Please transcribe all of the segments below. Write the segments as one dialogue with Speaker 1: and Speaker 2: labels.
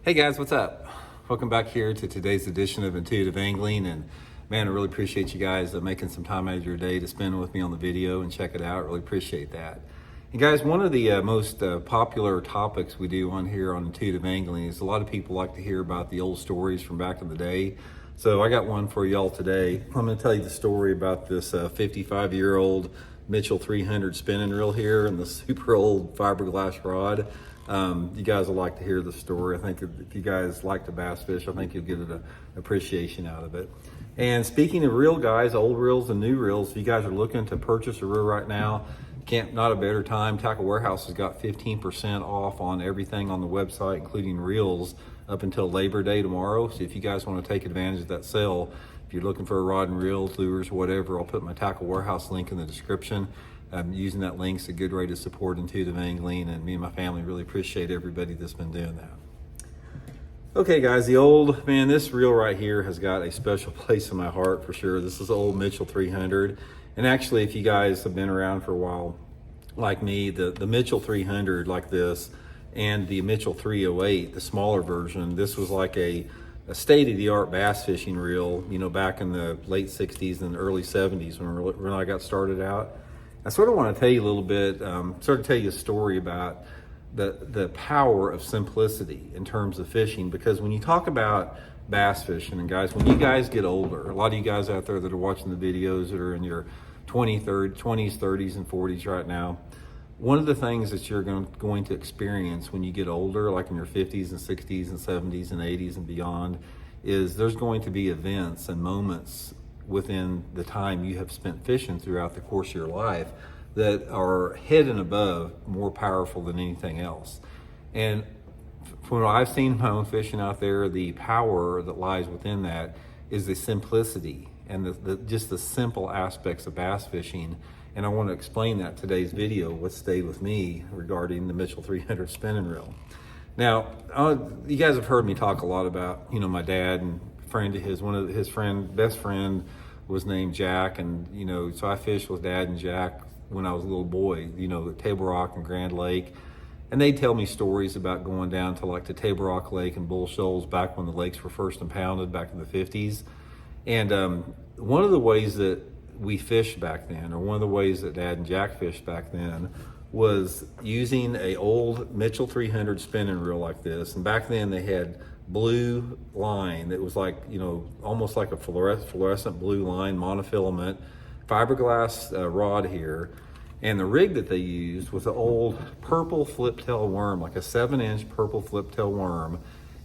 Speaker 1: Hey guys, what's up? Welcome back here to today's edition of Intuitive Angling. And man, I really appreciate you guys making some time out of your day to spend with me on the video and check it out. Really appreciate that. And guys, one of the most popular topics we do on here on Intuitive Angling is a lot of people like to hear about the old stories from back in the day. So I got one for y'all today. I'm going to tell you the story about this 55-year-old Mitchell 300 spinning reel here and the super old fiberglass rod. You guys will like to hear the story. I think if you guys like to bass fish, I think you'll get an appreciation out of it. And speaking of reel, guys, old reels and new reels, if you guys are looking to purchase a reel right now, not a better time. Tackle Warehouse has got 15% off on everything on the website, including reels, up until Labor Day tomorrow. So if you guys want to take advantage of that sale, if you're looking for a rod and reel, lures, whatever, I'll put my Tackle Warehouse link in the description. Using that link's a good way to support Intuitive Angling, and me and my family really appreciate everybody that's been doing that. Okay guys, this reel right here has got a special place in my heart for sure. This is old Mitchell 300. And actually, if you guys have been around for a while, like me, the Mitchell 300 like this and the Mitchell 308, the smaller version, this was like a state-of-the-art bass fishing reel, back in the late 60s and early 70s when I got started out. I sort of want to tell you a little bit, tell you a story about the power of simplicity in terms of fishing, because when you talk about bass fishing, and guys, when you guys get older, a lot of you guys out there that are watching the videos that are in your 20s, 30s, and 40s right now, one of the things that you're going to experience when you get older, like in your 50s and 60s and 70s and 80s and beyond, is there's going to be events and moments within the time you have spent fishing throughout the course of your life that are head and above more powerful than anything else. And from what I've seen in my own fishing out there, the power that lies within that is the simplicity and just the simple aspects of bass fishing. And I want to explain that today's video, what stayed with me regarding the Mitchell 300 spinning reel. Now, you guys have heard me talk a lot about, my dad and best friend was named Jack, and so I fished with Dad and Jack when I was a little boy, at Table Rock and Grand Lake, and they'd tell me stories about going down to like the Table Rock Lake and Bull Shoals back when the lakes were first impounded back in the 50s. And one of the ways that we fished back then, or one of the ways that Dad and Jack fished back then, was using a old Mitchell 300 spinning reel like this. And back then they had blue line that was like, almost like a fluorescent blue line, monofilament, fiberglass rod here. And the rig that they used was an old purple flip-tail worm, like a 7-inch purple flip-tail worm.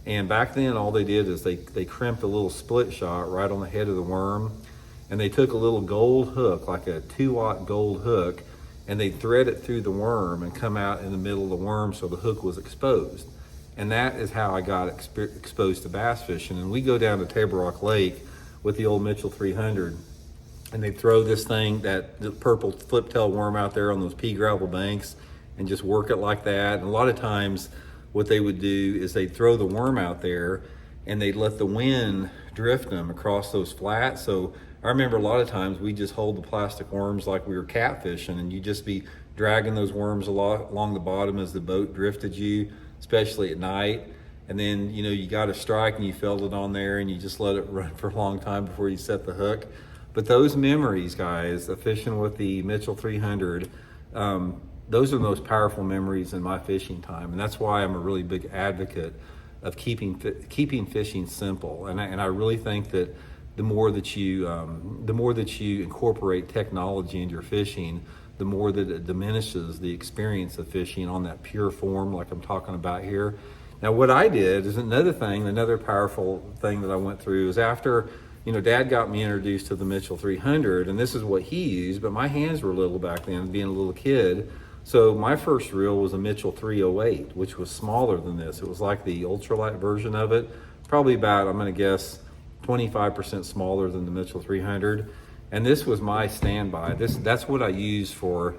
Speaker 1: And back then all they did is they crimped a little split shot right on the head of the worm, and they took a little gold hook, like a 2-watt gold hook, and they thread it through the worm and come out in the middle of the worm so the hook was exposed. And that is how I got exposed to bass fishing. And we go down to Table Rock Lake with the old Mitchell 300, and they throw this thing, the purple flip-tail worm out there on those pea gravel banks, and just work it like that. And a lot of times what they would do is they'd throw the worm out there and they'd let the wind drift them across those flats. So I remember a lot of times we just hold the plastic worms like we were catfishing, and you'd just be dragging those worms along the bottom as the boat drifted you, especially at night. And then, you got a strike and you felt it on there and you just let it run for a long time before you set the hook. But those memories, guys, of fishing with the Mitchell 300, those are the most powerful memories in my fishing time. And that's why I'm a really big advocate of keeping fishing simple. And I really think that the more that you incorporate technology into your fishing, the more that it diminishes the experience of fishing on that pure form like I'm talking about here. Now what I did is another powerful thing that I went through is after, Dad got me introduced to the Mitchell 300, and this is what he used, but my hands were little back then, being a little kid. So my first reel was a Mitchell 308, which was smaller than this. It was like the ultralight version of it, probably about, I'm gonna guess, 25% smaller than the Mitchell 300. And this was my standby. That's what I used for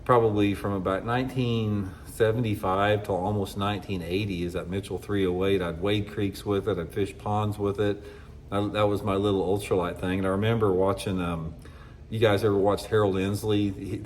Speaker 1: probably from about 1975 till almost 1980 is that Mitchell 308. I'd wade creeks with it, I'd fish ponds with it. That was my little ultralight thing. And I remember watching, you guys ever watched Harold Inslee?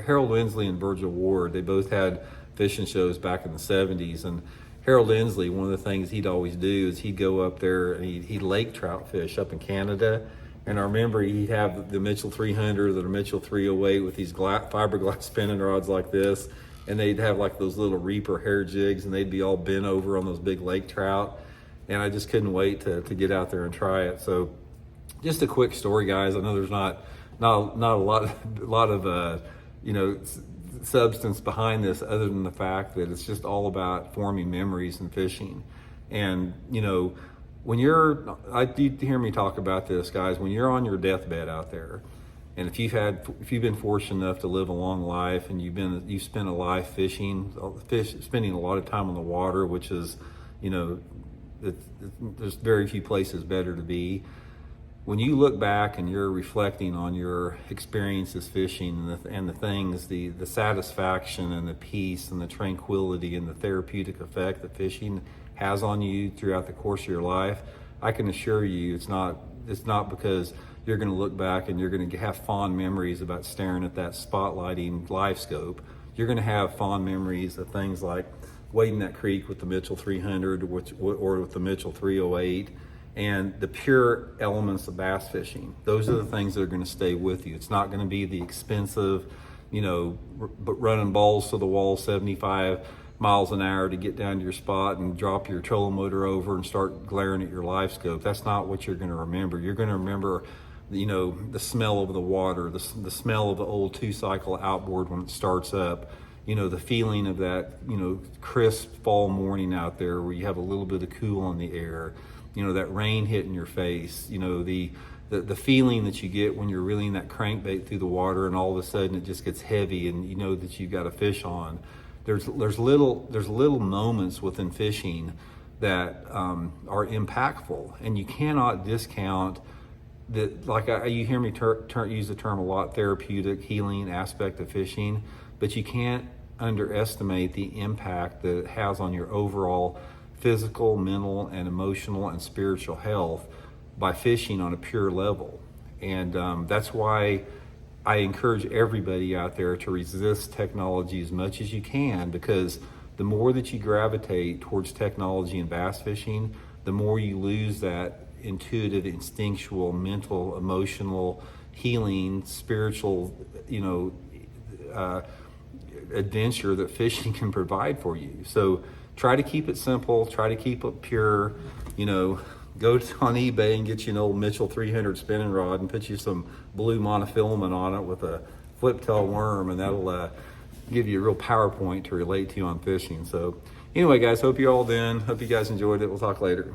Speaker 1: Harold Inslee and Virgil Ward. They both had fishing shows back in the 70s. And Harold Inslee, one of the things he'd always do is he'd go up there and he'd lake trout fish up in Canada. And I remember he'd have the Mitchell 300 or the Mitchell 308 with these fiberglass spinning rods like this. And they'd have like those little reaper hair jigs, and they'd be all bent over on those big lake trout. And I just couldn't wait to get out there and try it. So just a quick story, guys. I know there's not a lot of substance behind this, other than the fact that it's just all about forming memories and fishing. And when you hear me talk about this, guys, when you're on your deathbed out there, and if you've been fortunate enough to live a long life, and you've spent a life fishing, spending a lot of time on the water, which is, there's very few places better to be. When you look back and you're reflecting on your experiences fishing and the things, the satisfaction and the peace and the tranquility and the therapeutic effect that fishing has on you throughout the course of your life, I can assure you it's not because you're going to look back and you're going to have fond memories about staring at that spotlighting live scope. You're going to have fond memories of things like wading that creek with the Mitchell 300 or with the Mitchell 308, and the pure elements of bass fishing. Those are the things that are going to stay with you. It's not going to be the expensive, but running balls to the wall 75 miles an hour to get down to your spot and drop your trolling motor over and start glaring at your live scope. That's not what you're going to remember. You're going to remember the smell of the water, the smell of the old 2-cycle outboard when it starts up, the feeling of that, crisp fall morning out there where you have a little bit of cool in the air, that rain hitting your face, the feeling that you get when you're reeling that crankbait through the water and all of a sudden it just gets heavy and you know that you've got a fish on. There's little moments within fishing that are impactful, and you cannot discount that. Like you hear me use the term a lot, therapeutic, healing aspect of fishing, but you can't underestimate the impact that it has on your overall physical, mental, and emotional and spiritual health by fishing on a pure level. And that's why I encourage everybody out there to resist technology as much as you can, because the more that you gravitate towards technology and bass fishing, the more you lose that intuitive, instinctual, mental, emotional, healing, spiritual, adventure that fishing can provide for you. So try to keep it simple, try to keep it pure, go on eBay and get you an old Mitchell 300 spinning rod and put you some blue monofilament on it with a flip tail worm, and that'll give you a real PowerPoint to relate to on fishing. So anyway, guys, hope you're all in. Hope you guys enjoyed it. We'll talk later.